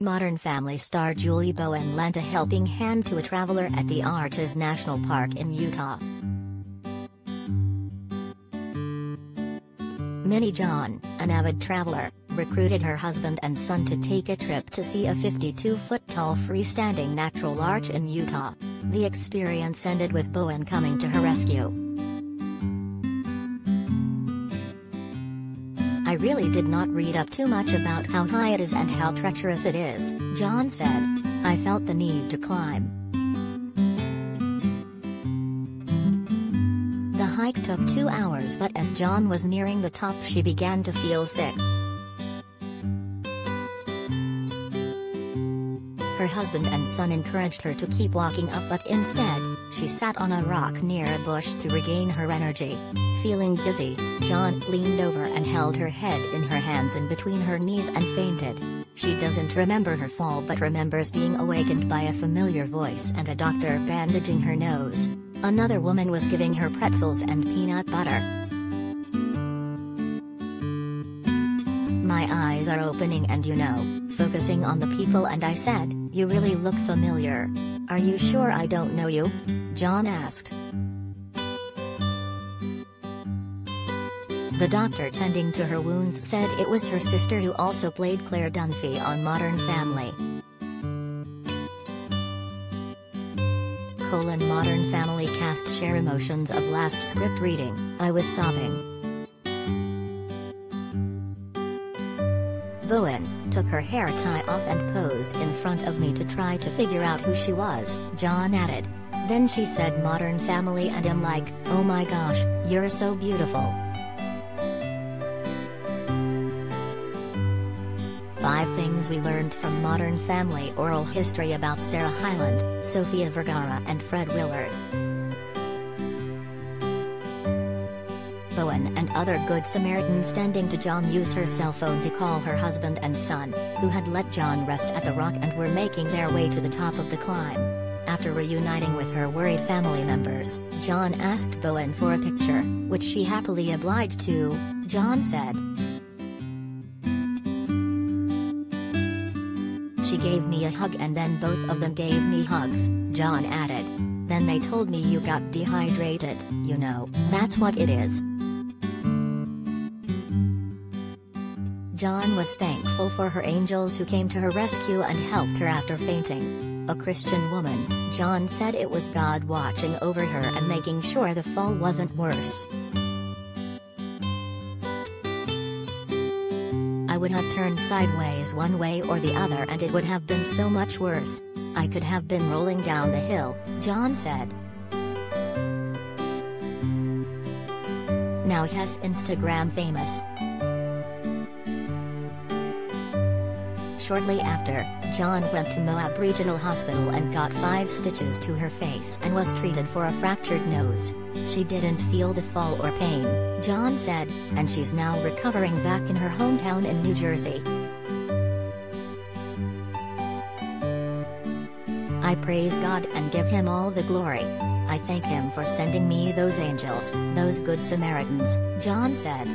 Modern Family star Julie Bowen lent a helping hand to a traveler at the Arches National Park in Utah. Minnie John, an avid traveler, recruited her husband and son to take a trip to see a 52-foot-tall freestanding natural arch in Utah. The experience ended with Bowen coming to her rescue. "I really did not read up too much about how high it is and how treacherous it is," John said. "I felt the need to climb." The hike took 2 hours, but as John was nearing the top she began to feel sick. Her husband and son encouraged her to keep walking up, but instead, she sat on a rock near a bush to regain her energy. Feeling dizzy, John leaned over and held her head in her hands in between her knees and fainted. She doesn't remember her fall but remembers being awakened by a familiar voice and a doctor bandaging her nose. Another woman was giving her pretzels and peanut butter. "My eyes are opening and focusing on the people, and I said, 'You really look familiar. Are you sure I don't know you?' John asked. The doctor tending to her wounds said it was her sister who also played Claire Dunphy on Modern Family. Modern Family cast share emotions of last script reading. "I was sobbing." Bowen took her hair tie off and posed in front of me to try to figure out who she was, John added. "Then she said Modern Family and I'm like, oh my gosh, you're so beautiful." 5 things we learned from Modern Family oral history about Sarah Hyland, Sofia Vergara and Fred Willard. Bowen and other Good Samaritans tending to John used her cell phone to call her husband and son, who had let John rest at the rock and were making their way to the top of the climb. After reuniting with her worried family members, John asked Bowen for a picture, which she happily obliged to, John said. "She gave me a hug and then both of them gave me hugs," John added. "Then they told me you got dehydrated, that's what it is." John was thankful for her angels who came to her rescue and helped her after fainting. A Christian woman, John said it was God watching over her and making sure the fall wasn't worse. "I would have turned sideways one way or the other and it would have been so much worse. I could have been rolling down the hill," John said. Now he's Instagram famous. Shortly after, John went to Moab Regional Hospital and got 5 stitches to her face and was treated for a fractured nose. She didn't feel the fall or pain, John said, and she's now recovering back in her hometown in New Jersey. "I praise God and give Him all the glory. I thank Him for sending me those angels, those Good Samaritans," John said.